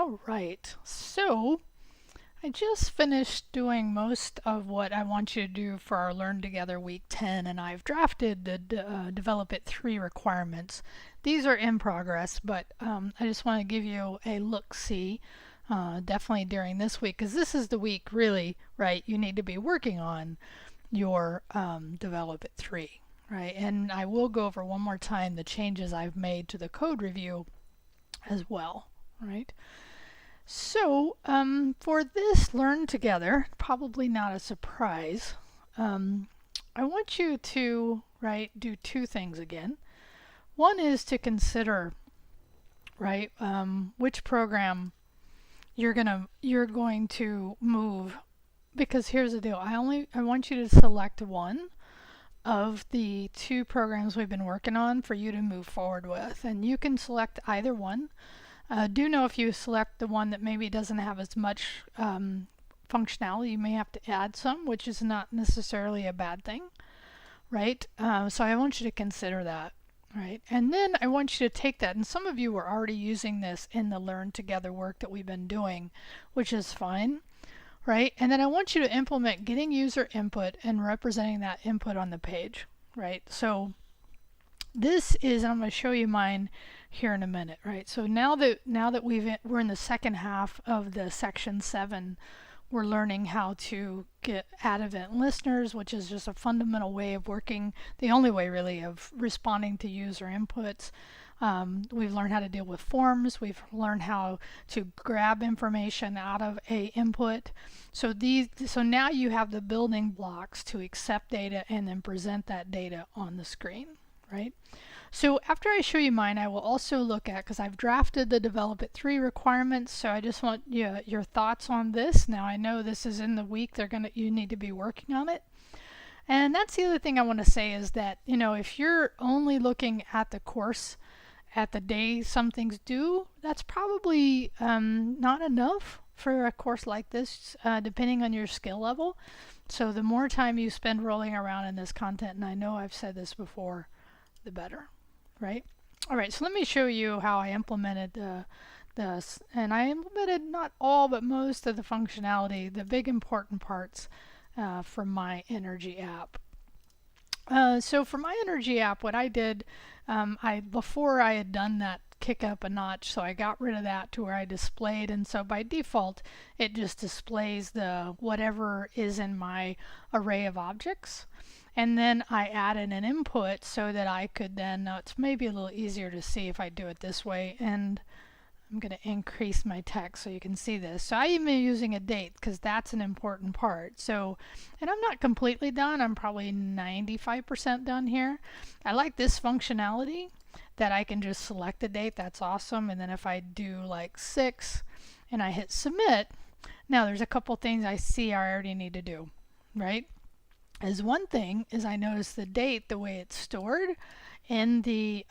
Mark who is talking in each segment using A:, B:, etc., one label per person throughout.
A: All right, so I just finished doing most of what I want you to do for our Learn Together Week 10, and I've drafted the Develop It 3 requirements. These are in progress, but I just want to give you a look-see, definitely during this week, because this is the week really, right, you need to be working on your Develop It 3, right? And I will go over one more time the changes I've made to the code review as well, right? So for this Learn Together, probably not a surprise, I want you to, do two things again. One is to consider, which program you're going to move, because here's the deal. I want you to select one of the two programs we've been working on for you to move forward with, and you can select either one. Do know if you select the one that maybe doesn't have as much functionality, you may have to add some, which is not necessarily a bad thing, right? So I want you to consider that, right? And then I want you to take that, and some of you are already using this in the Learn Together work that we've been doing, which is fine, right? And then I want you to implement getting user input and representing that input on the page, right? So this is, I'm going to show you mine here in a minute, right? So now that we're in the second half of the section 7, we're learning how to add event listeners, which is just a fundamental way of working, the only way really of responding to user inputs. We've learned how to deal with forms. We've learned how to grab information out of a input. So now you have the building blocks to accept data and then present that data on the screen, right? So after I show you mine, I will also look at, because I've drafted the Develop It 3 requirements, so I just want your thoughts on this. Now I know this is in the week you need to be working on it. And that's the other thing I want to say is that, if you're only looking at the course at the day some things due, that's probably not enough for a course like this, depending on your skill level. So the more time you spend rolling around in this content, and I know I've said this before, the better, right? All right, so let me show you how I implemented this. And I implemented not all, but most of the functionality, the big important parts for my Energy app. So for my Energy app, what I did, before I had done that kick up a notch, so I got rid of that to where I displayed, and so by default it just displays the whatever is in my array of objects. And then I added an input so that I could then, it's maybe a little easier to see if I do it this way, and I'm going to increase my text so you can see this. So I am using a date because that's an important part. So, and I'm not completely done. I'm probably 95% done here. I like this functionality that I can just select a date. That's awesome. And then if I do like 6 and I hit submit, now there's a couple things I see I already need to do, right? As one thing is I notice the date, the way it's stored in the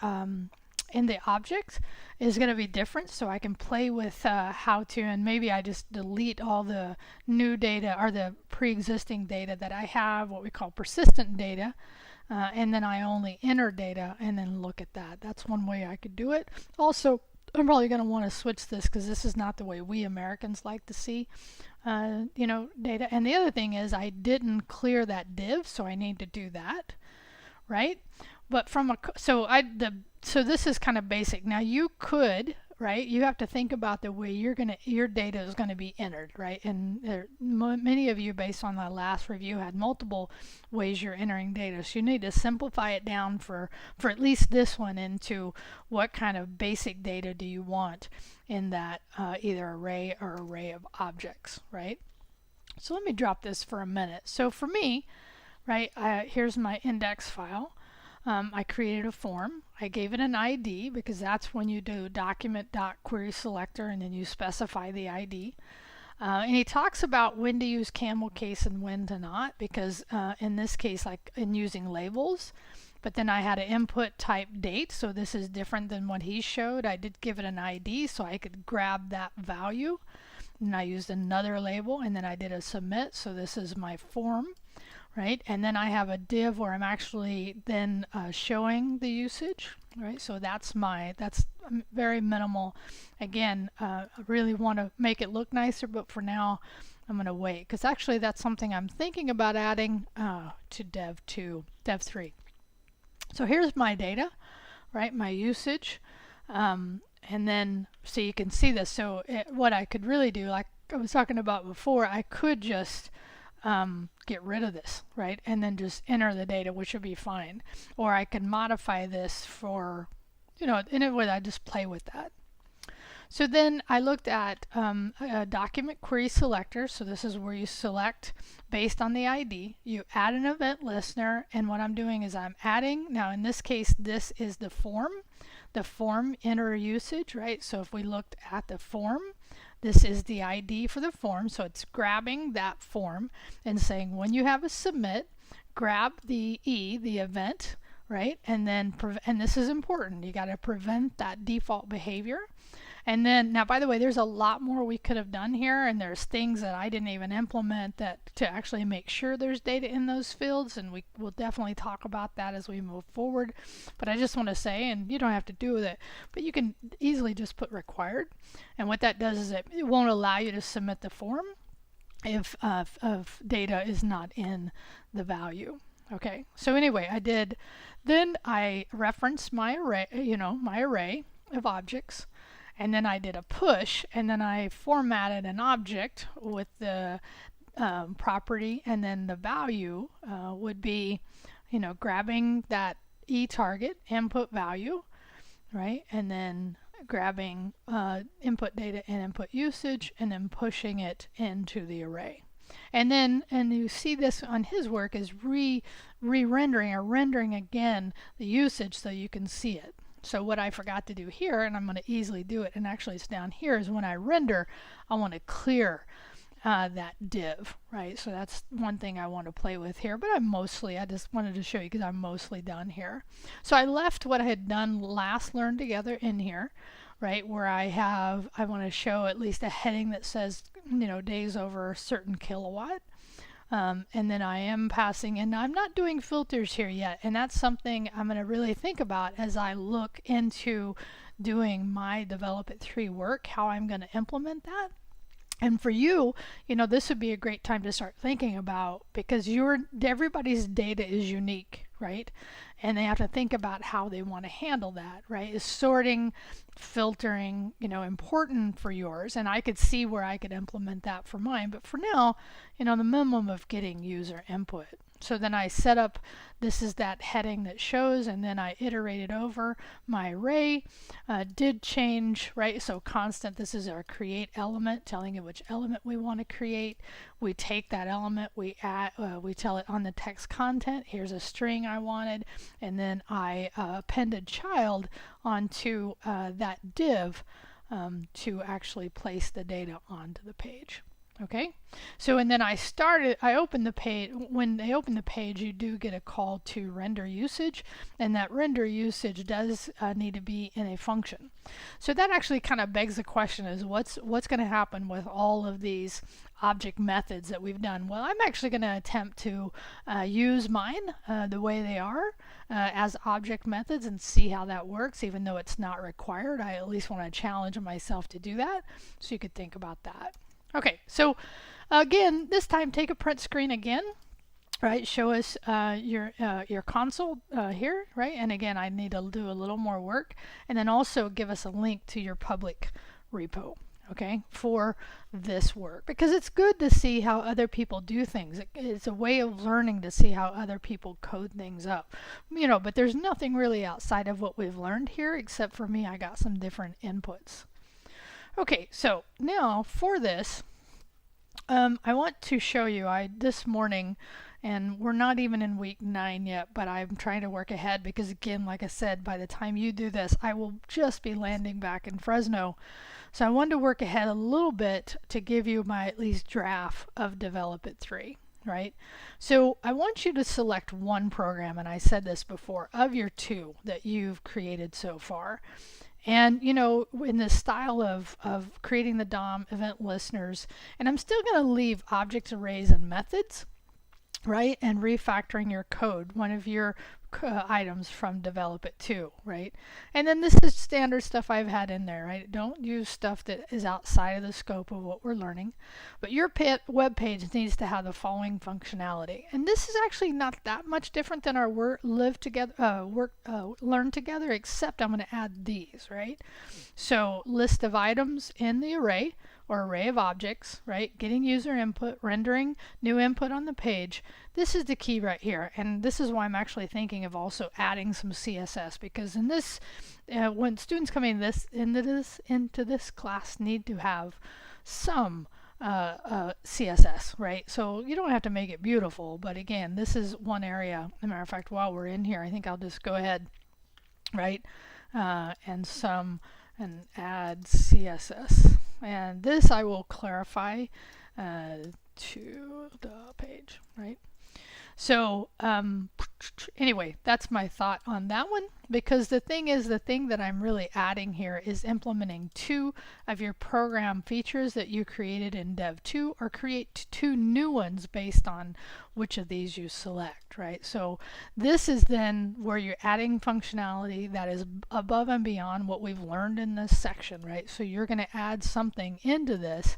A: object is going to be different, so I can play with how to, and maybe I just delete all the new data or the pre-existing data that I have, what we call persistent data, and then I only enter data and then look at that. That's one way I could do it. Also, I'm probably going to want to switch this because this is not the way we Americans like to see data. And the other thing is I didn't clear that div, so I need to do that, right? But so this is kind of basic. Now you could, right? You have to think about the way your data is going to be entered, right? And many of you, based on the last review, had multiple ways you're entering data. So you need to simplify it down for at least this one into what kind of basic data do you want in that either array or array of objects, right? So let me drop this for a minute. So for me, right, here's my index file. I created a form. I gave it an ID because that's when you do document.querySelector and then you specify the ID. And he talks about when to use camel case and when to not, because in this case, like in using labels. But then I had an input type date, so this is different than what he showed. I did give it an ID so I could grab that value. And I used another label, and then I did a submit, so this is my form. right? And then I have a div where I'm actually then showing the usage, right? So that's very minimal. Again, I really want to make it look nicer, but for now, I'm going to wait because actually that's something I'm thinking about adding to Dev 3. So here's my data, right? My usage. And then, so you can see this. So what I could really do, like I was talking about before, I could just get rid of this, right? And then just enter the data, which would be fine. Or I can modify this for, in a way I just play with that. So then I looked at a document query selector. So this is where you select based on the ID. You add an event listener, and what I'm doing is I'm adding, now in this case, this is the form enter usage, right? So if we looked at the form, this is the ID for the form. So it's grabbing that form and saying when you have a submit, grab the event, right? And then, and this is important, you got to prevent that default behavior. And then, now by the way, there's a lot more we could have done here, and there's things that I didn't even implement that to actually make sure there's data in those fields, and we will definitely talk about that as we move forward. But I just want to say, and you don't have to do it, but you can easily just put required. And what that does is it won't allow you to submit the form if data is not in the value. Okay, so anyway, then I referenced my array, my array of objects. And then I did a push, and then I formatted an object with the property, and then the value would be, grabbing that target input value, right? And then grabbing input data and input usage, and then pushing it into the array. And then, and you see this on his work is re-rendering or rendering again the usage so you can see it. So what I forgot to do here, and I'm going to easily do it, and actually it's down here, is when I render, I want to clear that div, right? So that's one thing I want to play with here, but I just wanted to show you because I'm mostly done here. So I left what I had done last LearnTogether in here, right, where I want to show at least a heading that says, days over a certain kilowatt. And then I am passing, and I'm not doing filters here yet, and that's something I'm going to really think about as I look into doing my Develop It 3 work, how I'm going to implement that. And for you, this would be a great time to start thinking about, because everybody's data is unique, right? And they have to think about how they want to handle that, right? Is sorting, filtering, important for yours? And I could see where I could implement that for mine. But for now, the minimum of getting user input. So then I set up, this is that heading that shows, and then I iterated over my array, did change, right? So constant, this is our create element, telling it which element we want to create. We take that element, we tell it on the text content, here's a string I wanted, and then I appended child onto that div to actually place the data onto the page. Okay, so and then I opened the page. When they open the page, you do get a call to render usage, and that render usage does need to be in a function. So that actually kind of begs the question is what's going to happen with all of these object methods that we've done? Well, I'm actually going to attempt to use mine the way they are as object methods and see how that works, even though it's not required. I at least want to challenge myself to do that, so you could think about that. Okay, so again, this time take a print screen again, right? Show us your console here, right? And again, I need to do a little more work, and then also give us a link to your public repo, okay, for this work, because it's good to see how other people do things. It's a way of learning to see how other people code things up, but there's nothing really outside of what we've learned here, except for me, I got some different inputs. Okay, so now for this, I want to show you, this morning, and we're not even in week 9 yet, but I'm trying to work ahead because, again, like I said, by the time you do this, I will just be landing back in Fresno. So I wanted to work ahead a little bit to give you my at least draft of Develop It 3. Right? So I want you to select one program, and I said this before, of your 2 that you've created so far. And, in the style of creating the DOM event listeners, and I'm still going to leave object arrays and methods, right? And refactoring your code, one of your items from Develop It 2, right? And then this is standard stuff I've had in there, right? Don't use stuff that is outside of the scope of what we're learning. But your web page needs to have the following functionality. And this is actually not that much different than our learn together, except I'm going to add these, right? So list of items in the array or array of objects, right? Getting user input, rendering new input on the page. This is the key right here, and this is why I'm actually thinking of also adding some CSS, because in this, when students come into this class, need to have some CSS, right? So you don't have to make it beautiful, but again, this is one area. As a matter of fact, while we're in here, I think I'll just go ahead, right, and add CSS. And this I will clarify to the page, right? So anyway, that's my thought on that one, because the thing that I'm really adding here is implementing 2 of your program features that you created in Dev 2, or create 2 new ones based on which of these you select, right? So this is then where you're adding functionality that is above and beyond what we've learned in this section, right? So you're going to add something into this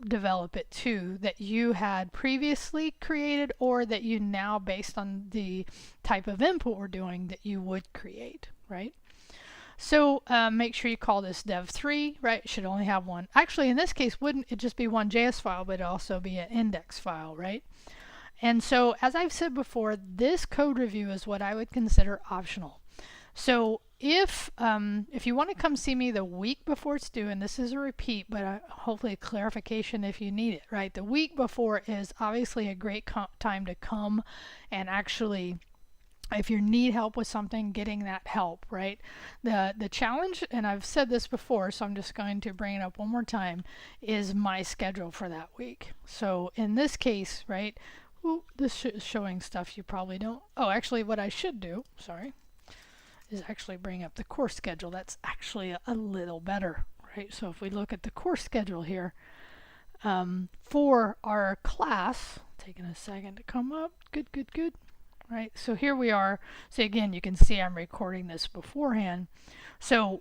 A: Develop It 2 that you had previously created, or that you now, based on the type of input we're doing, that you would create, right? So make sure you call this Dev 3, right? It should only have one. Actually, in this case, wouldn't it just be one JS file, but it'd also be an index file, right? And so, as I've said before, this code review is what I would consider optional. So if you want to come see me the week before it's due, and this is a repeat, but hopefully a clarification if you need it, right? The week before is obviously a great time to come and actually, if you need help with something, getting that help, right? The challenge, and I've said this before, so I'm just going to bring it up one more time, is my schedule for that week. So in this case, right, this is showing stuff you probably don't. Oh, actually what I should do, sorry, is actually bring up the course schedule. That's actually a little better, right? So if we look at the course schedule here, for our class, taking a second to come up, good, right? So here we are. So again, you can see I'm recording this beforehand. So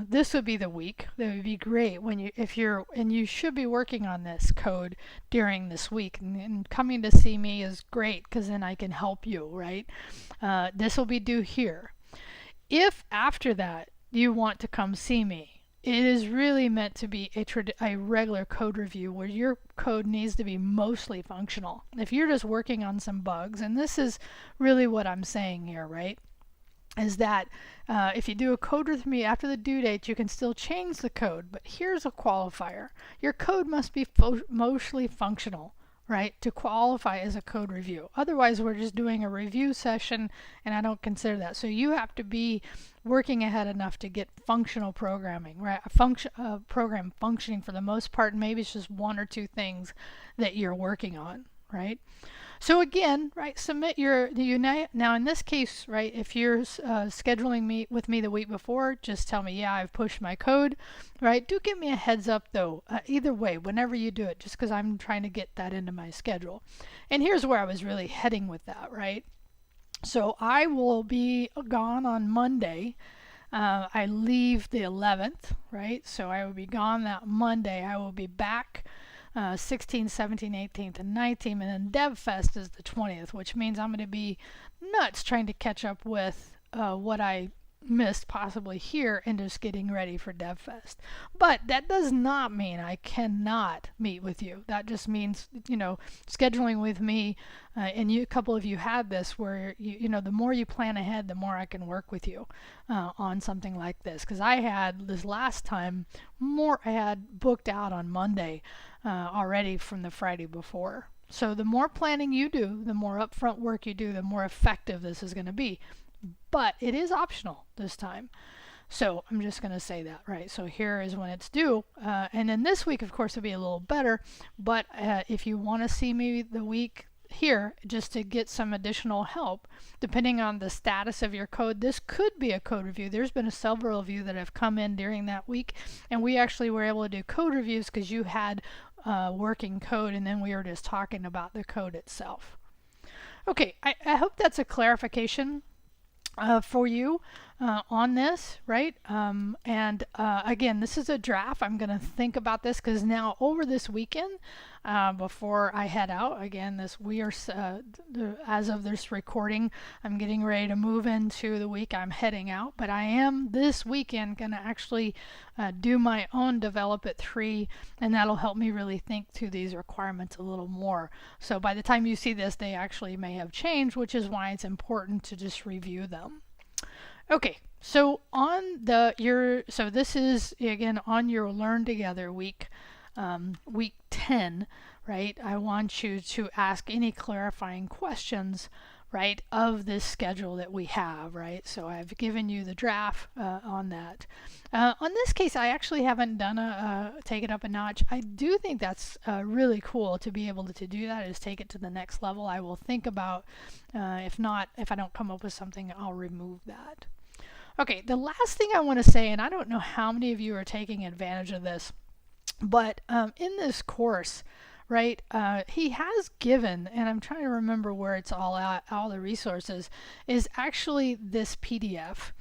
A: this would be the week. That would be great when you should be working on this code during this week, and coming to see me is great, because then I can help you, right? This will be due here. If after that you want to come see me, it is really meant to be a regular code review where your code needs to be mostly functional. If you're just working on some bugs, and this is really what I'm saying here, right, is that if you do a code with me after the due date, you can still change the code, but here's a qualifier. Your code must be mostly functional, right, to qualify as a code review. Otherwise, we're just doing a review session, and I don't consider that. So you have to be working ahead enough to get functional programming, right? A program functioning for the most part, and maybe it's just 1 or 2 things that you're working on, right? So again, right, submit now in this case, right, if you're scheduling with me the week before, just tell me, yeah, I've pushed my code, right? Do give me a heads up though, either way, whenever you do it, just because I'm trying to get that into my schedule. And here's where I was really heading with that, right? So I will be gone on Monday. I leave the 11th, right? So I will be gone that Monday. I will be back 16th, 17th, 18th, and 19th, and then DevFest is the 20th, which means I'm going to be nuts trying to catch up with what I missed possibly here and just getting ready for DevFest. But that does not mean I cannot meet with you. That just means, scheduling with me, and a couple of you had this where, the more you plan ahead, the more I can work with you on something like this. Because I had this last time, I had booked out on Monday already from the Friday before. So the more planning you do, the more upfront work you do, the more effective this is going to be. But it is optional this time. So I'm just going to say that, right? So here is when it's due. And then this week, of course, will be a little better. But if you want to see me the week here, just to get some additional help, depending on the status of your code, this could be a code review. There's been several of you that have come in during that week, and we actually were able to do code reviews because you had working code, and then we were just talking about the code itself. Okay, I hope that's a clarification for you on this, right? Again, this is a draft. I'm going to think about this because now over this weekend, before I head out, again, as of this recording, I'm getting ready to move into the week I'm heading out, but I am this weekend going to actually do my own Develop It 3, and that'll help me really think through these requirements a little more. So by the time you see this, they actually may have changed, which is why it's important to just review them. Okay, so this is again on your Learn Together week 10, right? I want you to ask any clarifying questions, right, of this schedule that we have, right? So I've given you the draft on that. On this case, I actually haven't done take it up a notch. I do think that's really cool to be able to do that, is take it to the next level. I will think about, if I don't come up with something, I'll remove that. Okay, the last thing I want to say, and I don't know how many of you are taking advantage of this, but in this course, right, he has given, and I'm trying to remember where it's all at, all the resources, is actually this PDF.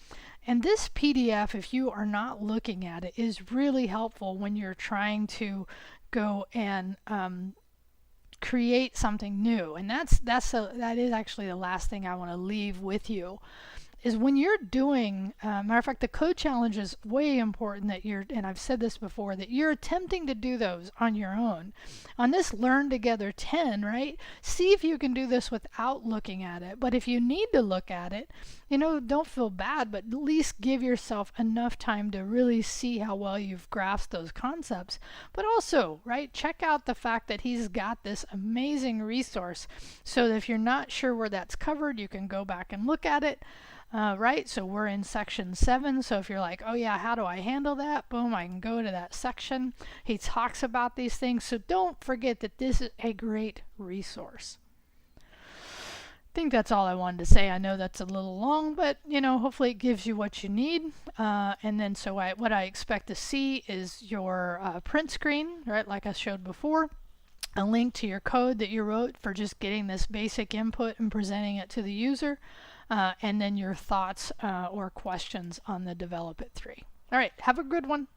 A: And this PDF, if you are not looking at it, is really helpful when you're trying to go and create something new. And that is actually the last thing I want to leave with you. Is when you're doing, matter of fact, the code challenge is way important that and I've said this before, that you're attempting to do those on your own. On this Learn Together 10, right, see if you can do this without looking at it. But if you need to look at it, don't feel bad, but at least give yourself enough time to really see how well you've grasped those concepts. But also, right, check out the fact that he's got this amazing resource so that if you're not sure where that's covered, you can go back and look at it. Right, so we're in section 7, so if you're like, oh yeah, how do I handle that? Boom, I can go to that section. He talks about these things, so don't forget that this is a great resource. I think that's all I wanted to say. I know that's a little long, but hopefully it gives you what you need. And then what I expect to see is your print screen, right, like I showed before. A link to your code that you wrote for just getting this basic input and presenting it to the user. And then your thoughts or questions on the Develop It 3. All right, have a good one.